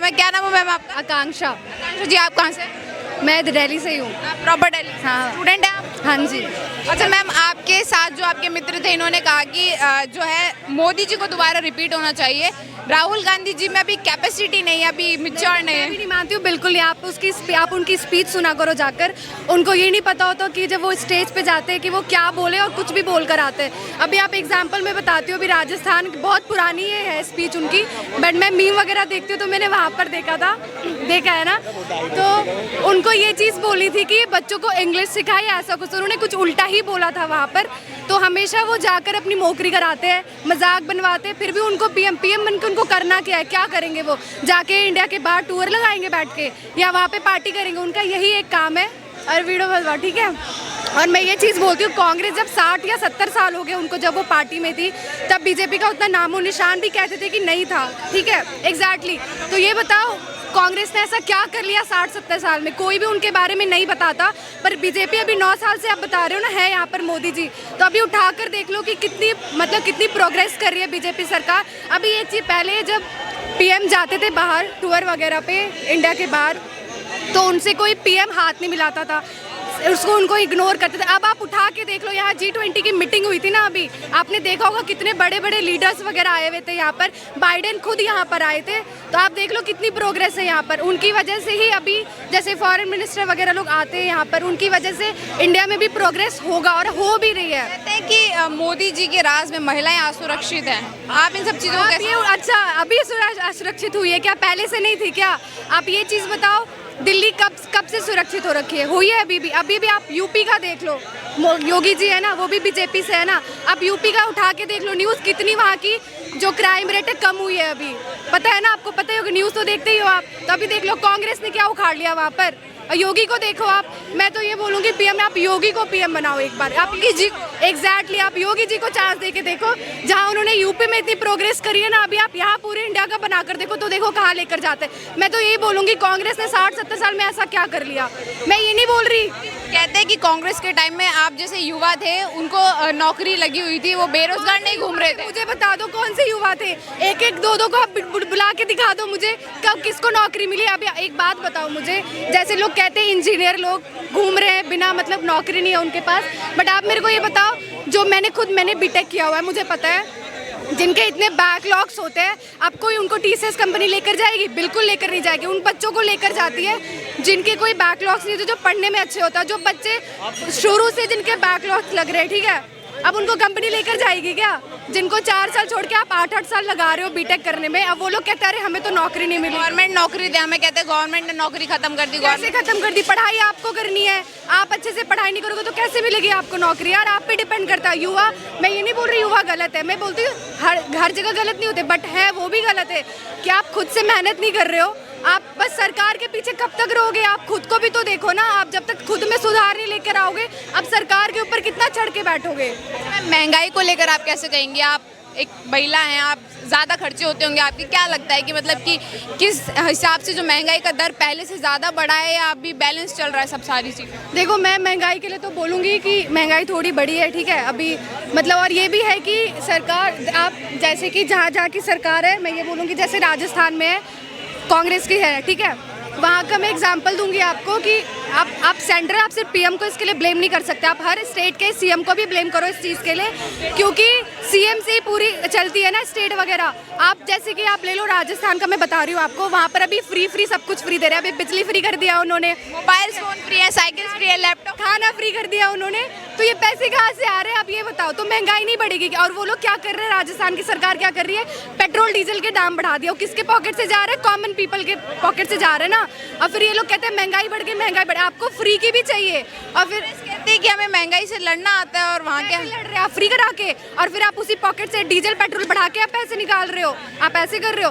है। क्या नाम है मैम आपका? आकांक्षा। आकांक्षा जी, आप कहाँ से? मैं दिल्ली से ही हूँ। आप प्रॉपर दिल्ली? हाँ। स्टूडेंट हैं आप? हाँ जी। अच्छा मैम, आपके साथ जो आपके मित्र थे इन्होंने कहा कि जो है मोदी जी को दोबारा रिपीट होना चाहिए, राहुल गांधी जी में अभी कैपेसिटी नहीं है, अभी मिच्योर नहीं मैं भी है। नहीं मानती हूँ बिल्कुल नहीं। आप उनकी स्पीच सुना करो जाकर। उनको ये नहीं पता होता कि जब वो स्टेज पे जाते हैं कि वो क्या बोले और कुछ भी बोल कर आते हैं। अभी आप एग्जांपल में बताती हूँ, अभी राजस्थान बहुत पुरानी है स्पीच उनकी, बट मैं मीम वगैरह देखती हूँ तो मैंने वहाँ पर देखा है ना, तो उनको ये चीज़ बोली थी कि बच्चों को इंग्लिश सिखाए, ऐसा कुछ। उन्होंने कुछ उल्टा ही बोला था वहाँ पर। तो हमेशा वो जाकर अपनी मौकरी कराते हैं, मजाक बनवाते हैं, फिर भी उनको पीएम बन के उनको करना क्या है? क्या करेंगे वो? जाके इंडिया के बाहर टूर लगाएंगे बैठ के, या वहाँ पे पार्टी करेंगे? उनका यही एक काम है। और वीडियो बनवा, ठीक है। और मैं ये चीज़ बोलती हूँ, कांग्रेस जब 60 या 70 साल हो गए उनको, जब वो पार्टी में थी, तब बीजेपी का उतना नामो निशान भी कहते थे कि नहीं था, ठीक है। एग्जैक्टली। तो ये बताओ कांग्रेस ने ऐसा क्या कर लिया 60-70 साल में? कोई भी उनके बारे में नहीं बताता, पर बीजेपी अभी 9 साल से आप बता रहे हो ना है यहाँ पर मोदी जी, तो अभी उठाकर देख लो कि कितनी प्रोग्रेस कर रही है बीजेपी सरकार। अभी ये चीज़, पहले जब पीएम जाते थे बाहर टूर वगैरह पे इंडिया के बाहर, तो उनसे कोई पीएम हाथ नहीं मिलाता था, उनको इग्नोर करते थे। अब आप उठा के देख लो, यहाँ G20 की मीटिंग हुई थी ना, अभी आपने देखा होगा कितने बड़े बड़े लीडर्स वगैरह आए हुए थे यहाँ पर। बाइडेन खुद यहाँ पर आए थे, तो आप देख लो कितनी प्रोग्रेस है यहाँ पर। उनकी वजह से ही अभी जैसे फॉरेन मिनिस्टर वगैरह लोग आते हैं यहाँ पर, उनकी वजह से इंडिया में भी प्रोग्रेस होगा और हो भी रही है। कहते हैं कि मोदी जी के राज में महिलाएं असुरक्षित हैं। आप इन सब चीज़ों को अच्छा, अभी असुरक्षित हुई है क्या? पहले से नहीं थी क्या? आप ये चीज़ बताओ, दिल्ली कब से सुरक्षित हो रखी है? हुई है अभी भी आप यूपी का देख लो, योगी जी है ना, वो भी बीजेपी से है ना। आप यूपी का उठा के देख लो न्यूज़, कितनी वहाँ की जो क्राइम रेट है कम हुई है अभी। पता है ना आपको, पता है, न्यूज़ तो देखते ही हो आप। तो अभी देख लो कांग्रेस ने क्या उखाड़ लिया वहाँ पर। योगी को देखो आप। मैं तो ये बोलूँगी पीएम, आप योगी को पीएम बनाओ एक बार। आप योगी जी, एग्जैक्टली, आप योगी जी को चांस दे के देखो। जहाँ उन्होंने यूपी में इतनी प्रोग्रेस करी है ना, अभी आप यहाँ पूरे इंडिया का बना कर देखो, तो देखो कहाँ लेकर जाते हैं। मैं तो यही बोलूँगी कांग्रेस ने 60-70 साल में ऐसा क्या कर लिया? मैं ये नहीं बोल रही। कहते हैं कि कांग्रेस के टाइम में आप जैसे युवा थे, उनको नौकरी लगी हुई थी, वो बेरोजगार नहीं घूम रहे थे। मुझे बता दो कौन से युवा थे? एक दो को आप बुला के दिखा दो मुझे, कब किसको नौकरी मिली? अभी एक बात बताओ मुझे, जैसे लोग कहते हैं इंजीनियर लोग घूम रहे हैं बिना मतलब नौकरी नहीं है उनके पास, बट आप मेरे को ये बताओ, जो मैंने बीटेक किया हुआ है, मुझे पता है जिनके इतने बैकलॉग्स होते हैं, अब कोई उनको टीसीएस कंपनी लेकर जाएगी? बिल्कुल लेकर नहीं जाएगी। उन बच्चों को लेकर जाती है जिनके कोई बैकलॉग्स नहीं होते, जो पढ़ने में अच्छे होता है, जो बच्चे शुरू से जिनके बैकलॉग्स लग रहे हैं, ठीक है। अब उनको कंपनी लेकर जाएगी क्या? जिनको 4 साल छोड़ के आप 8-8 साल लगा रहे हो बीटेक करने में, अब वो लोग कहते हैं अरे हमें तो नौकरी नहीं मिली। गवर्नमेंट नौकरी दे, हमें कहते हैं गवर्नमेंट ने नौकरी खत्म कर दी। कैसे खत्म कर दी? पढ़ाई आपको करनी है, आप अच्छे से पढ़ाई नहीं करोगे तो कैसे मिलेगी आपको नौकरी? यार आप पे डिपेंड करता है। युवा, मैं ये नहीं बोल रही युवा गलत है, मैं बोलती हूँ हर जगह गलत नहीं होते, बट है वो भी गलत है कि आप खुद से मेहनत नहीं कर रहे हो। आप बस सरकार के पीछे कब तक रहोगे? आप खुद को भी तो देखो ना। आप जब तक खुद में सुधार नहीं लेकर आओगे, अब सरकार के ऊपर कितना चढ़ के बैठोगे? महंगाई को लेकर आप कैसे कहेंगे? आप एक महिला हैं, आप ज़्यादा खर्चे होते होंगे आपके, क्या लगता है कि मतलब कि किस हिसाब से जो महंगाई का दर पहले से ज़्यादा बढ़ा है या अभी बैलेंस चल रहा है सब सारी चीज़ें? देखो, मैं महंगाई के लिए तो बोलूँगी कि महंगाई थोड़ी बढ़ी है, ठीक है अभी, मतलब। और ये भी है कि सरकार, आप जैसे कि जहाँ की सरकार है, मैं ये बोलूँगी जैसे राजस्थान में है, कांग्रेस की है, ठीक है, वहाँ का मैं एग्जांपल दूंगी आपको कि आप सेंटर, आप सिर्फ पीएम को इसके लिए ब्लेम नहीं कर सकते, आप हर स्टेट के सीएम को भी ब्लेम करो इस चीज़ के लिए, क्योंकि सीएम से ही पूरी चलती है ना स्टेट वगैरह। आप जैसे कि आप ले लो राजस्थान का, मैं बता रही हूँ आपको, वहाँ पर अभी फ्री सब कुछ फ्री दे रहे हैं। अभी बिजली फ्री कर दिया उन्होंने, मोबाइल फ़ोन फ्री है, साइकिल फ्री है, लैपटॉप, खाना फ्री कर दिया उन्होंने। तो ये पैसे कहाँ से आ रहे हैं? आप ये बताओ। तो महंगाई नहीं बढ़ेगी? और वो लोग क्या कर रहे हैं, राजस्थान की सरकार क्या कर रही है? पेट्रोल डीजल के दाम बढ़ा दिया। किसके पॉकेट से जा रहे हैं? कॉमन पीपल के पॉकेट से जा रहे हैं ना। और फिर ये लोग कहते हैं महंगाई बढ़ गई, महंगाई बढ़, आपको फ्री की भी चाहिए। और फिर कहते हैं कि हमें महंगाई से लड़ना आता है, और वहाँ क्या लड़ रहे हैं आप फ्री करा के, और फिर आप उसी पॉकेट से डीजल पेट्रोल बढ़ा के आप पैसे निकाल रहे हो, आप ऐसे कर रहे हो।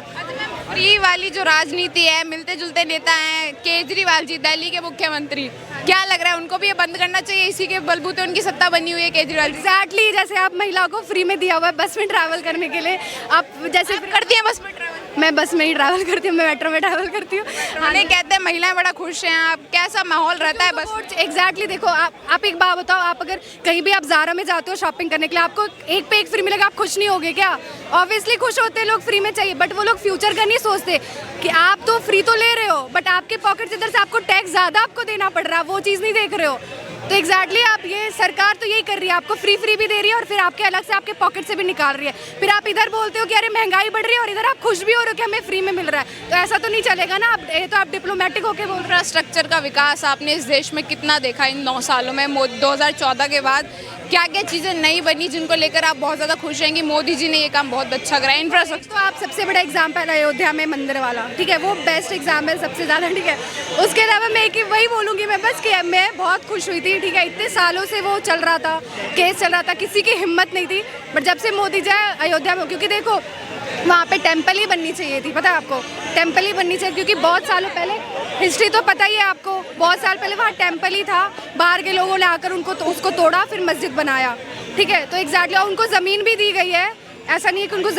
फ्री वाली जो राजनीति है, मिलते जुलते नेता हैं केजरीवाल जी, दिल्ली के मुख्यमंत्री, क्या लग रहा है उनको भी ये बंद करना चाहिए? इसी के बलबूते उनकी सत्ता बनी हुई है केजरीवाल जी। एग्जैक्टली, जैसे आप महिलाओं को फ्री में दिया हुआ है बस में ट्रैवल करने के लिए, आप जैसे करती हैं बस में ट्रैवल? मैं बस में ही ट्रैवल करती हूँ, मैं मेट्रो में ट्रैवल करती हूँ। उन्हें कहते हैं महिलाएं बड़ा खुश हैं, आप कैसा माहौल रहता है बस? एग्जैक्टली देखो, आप एक बात बताओ, आप अगर कहीं भी आप ज़ारा में जाते हो शॉपिंग करने के लिए, आपको एक पे एक फ्री मिलेगा, आप खुश नहीं होगे क्या? ऑब्वियसली खुश होते हैं लोग, फ्री में चाहिए, बट वो लोग फ्यूचर का नहीं सोचते कि आप तो फ्री तो ले रहे हो बट आपके पॉकेट से इधर से आपको टैक्स ज़्यादा आपको देना पड़ रहा है, वो चीज़ नहीं देख रहे हो। तो एग्जैक्टली आप, ये सरकार तो यही कर रही है, आपको फ्री भी दे रही है और फिर आपके अलग से आपके पॉकेट से भी निकाल रही है। फिर आप इधर बोलते हो कि अरे महंगाई बढ़ रही है और इधर आप खुश भी हो रहे हो कि हमें फ्री में मिल रहा है, तो ऐसा तो नहीं चलेगा ना। आप ये तो आप डिप्लोमेटिक होके बोल रहे हो। इंफ्रास्ट्रक्चर का विकास आपने इस देश में कितना देखा इन 9 सालों में? 2014 के बाद क्या क्या चीज़ें नई बनी जिनको लेकर आप बहुत ज़्यादा खुश हैं कि मोदी जी ने ये काम बहुत अच्छा करा है? इंफ्रास्ट्रक्चर तो आप सबसे बड़ा एग्जाम्पल अयोध्या में मंदिर वाला, ठीक है, वो बेस्ट एग्जाम्पल है सबसे ज़्यादा, ठीक है। उसके अलावा मैं एक वही बोलूँगी मैं बस कि मैं बहुत खुश हुई थी, ठीक है। इतने सालों से वो चल रहा था, केस चल रहा था, किसी की हिम्मत नहीं थी, बट जब से मोदी जी आए अयोध्या में, क्योंकि देखो वहाँ पे टेम्पल ही बननी चाहिए थी, पता है आपको, टेम्पल ही बननी चाहिए, क्योंकि बहुत सालों पहले हिस्ट्री तो पता ही है आपको, बहुत साल पहले वहाँ टेम्पल ही था, बाहर के लोगों ने आकर उनको उसको तोड़ा, फिर मस्जिद बनाया, ठीक है। तो एग्जैक्टली उनको ज़मीन भी दी गई है, ऐसा नहीं है कि उनको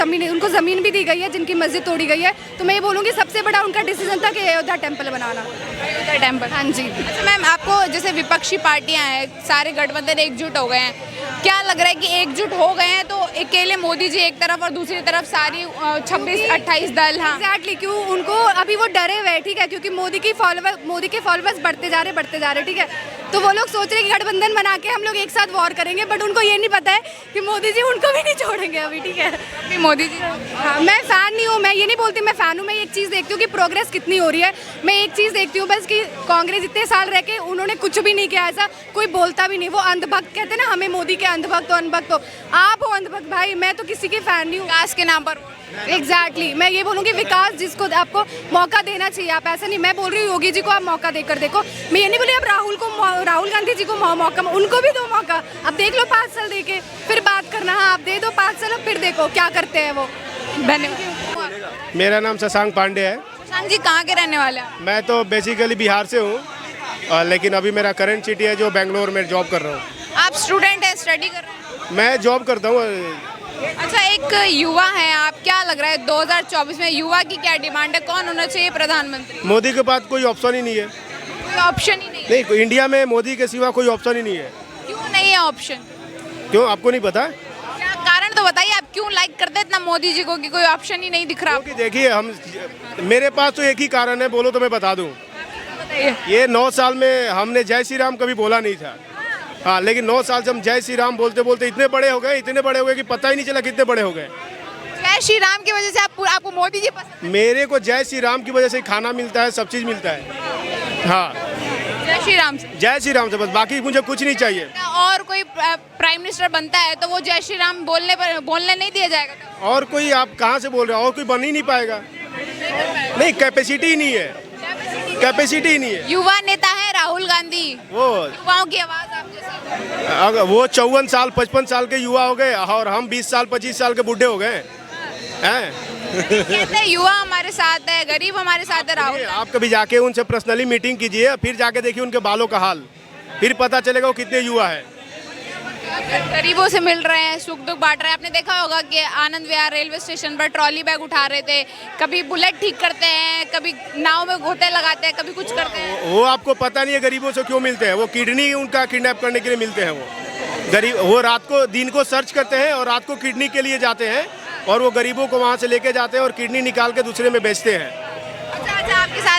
ज़मीन भी दी गई है जिनकी मस्जिद तोड़ी गई है। तो मैं ये बोलूँगी सबसे बड़ा उनका डिसीजन था कि अयोध्या टेम्पल बनाना। अयोध्या टेम्पल, हाँ जी। अच्छा मैम, आपको जैसे विपक्षी पार्टियां हैं, सारे गठबंधन एकजुट हो गए हैं, क्या लग रहा है कि एकजुट हो गए हैं तो अकेले मोदी जी एक तरफ और दूसरी तरफ सारी 26-28 दल? हाँ एग्जैक्टली, क्यों उनको अभी वो डरे हुए हैं, ठीक है, क्योंकि मोदी के फॉलोअर्स बढ़ते जा रहे, ठीक है। तो वो लोग सोच रहे हैं कि गठबंधन बना के हम लोग एक साथ वॉर करेंगे, बट उनको ये नहीं पता है कि मोदी जी उनको भी नहीं छोड़ेंगे अभी, ठीक है। अभी मोदी जी, हाँ, मैं फ़ैन नहीं हूँ, मैं ये नहीं बोलती मैं फ़ैन हूँ, मैं एक चीज़ देखती हूँ कि प्रोग्रेस कितनी हो रही है। मैं एक चीज़ देखती हूँ बस कि कांग्रेस इतने साल रह के उन्होंने कुछ भी नहीं किया, ऐसा कोई बोलता भी नहीं। वो अंधभक्त कहते हैं ना, हमें मोदी के अंधभक्त हो, आप हो अंधभक्त भाई, मैं तो किसी की फ़ैन नहीं हूँ। विकास के नाम पर एग्जैक्टली, मैं ये बोलूँगी विकास जिसको आपको मौका देना चाहिए, आप ऐसा नहीं, मैं बोल रही हूँ योगी जी को आप मौका देकर देखो, मैं ये नहीं बोली आप राहुल गांधी जी को मौका, उनको भी दो मौका, अब देख लो 5 साल दे के फिर बात करना। हाँ, आप दे दो 5 साल, अब फिर देखो क्या करते हैं वो। धन्यवाद। मेरा नाम शशांक पांडे है। शशांक जी कहाँ के रहने वाले हैं? मैं तो बेसिकली बिहार से हूँ, लेकिन अभी मेरा करंट सिटी है जो बेंगलोर में जॉब कर रहा हूँ। आप स्टूडेंट हैं, स्टडी कर रहे हैं? मैं जॉब करता हूँ। अच्छा, एक युवा है आप, क्या लग रहा है 2024 में युवा की क्या डिमांड है, कौन होना चाहिए प्रधानमंत्री? मोदी के बाद कोई ऑप्शन ही नहीं है। कोई ऑप्शन ही नहीं है? नहीं, इंडिया में मोदी के सिवा कोई ऑप्शन ही नहीं है। क्यों नहीं है ऑप्शन? क्यों, आपको नहीं पता? क्या कारण तो बताइए, आप क्यों लाइक करते हैं इतना मोदी जी को कि कोई ऑप्शन ही नहीं दिख रहा? क्योंकि देखिए, मेरे पास तो एक ही कारण है, बोलो तो मैं बता दूँ। बताइए। ये 9 साल में हमने जय श्री राम कभी बोला नहीं था। हाँ, लेकिन 9 साल से हम जय श्री राम बोलते बोलते इतने बड़े हो गए कि पता ही नहीं चला कितने बड़े हो गए। जय श्री राम की वजह से आपको मोदी जी पसंद? मेरे को जय श्री राम की वजह से खाना मिलता है, सब चीज़ मिलता है। हाँ, जय श्री राम से? जय श्री राम से बस, बाकी मुझे कुछ नहीं चाहिए। और कोई प्राइम मिनिस्टर बनता है तो वो जय श्री राम बोलने नहीं दिया जाएगा? और कोई, आप कहाँ से बोल रहे हो, और कोई बन ही नहीं पाएगा। नहीं, कैपेसिटी ही नहीं है, कैपेसिटी ही नहीं है। युवा नेता है राहुल गांधी, वो युवाओं की आवाज आप जैसी। अगर वो 54 साल 55 साल के युवा हो गए और हम 20 साल 25 साल के बूढ़े हो गए हैं। कहते हैं युवा हमारे साथ है, गरीब हमारे साथ है राहुल। आप कभी जाके उनसे पर्सनली मीटिंग कीजिए, फिर जाके देखिए उनके बालों का हाल, फिर पता चलेगा वो कितने युवा है। गरीबों से मिल रहे हैं, सुख दुख बांट रहे हैं। आपने देखा होगा कि आनंद विहार रेलवे स्टेशन पर ट्रॉली बैग उठा रहे थे, कभी बुलेट ठीक करते हैं, कभी नाव में गोते लगाते हैं, कभी कुछ करते हैं। वो आपको पता नहीं है गरीबों से क्यों मिलते हैं, वो किडनी उनका किडनैप करने के लिए मिलते हैं। वो गरीब, वो रात को दिन को सर्च करते हैं और रात को किडनी के लिए जाते हैं और वो गरीबों को वहाँ से लेके जाते हैं और किडनी निकाल के दूसरे में बेचते हैं। अच्छा, आपके साथ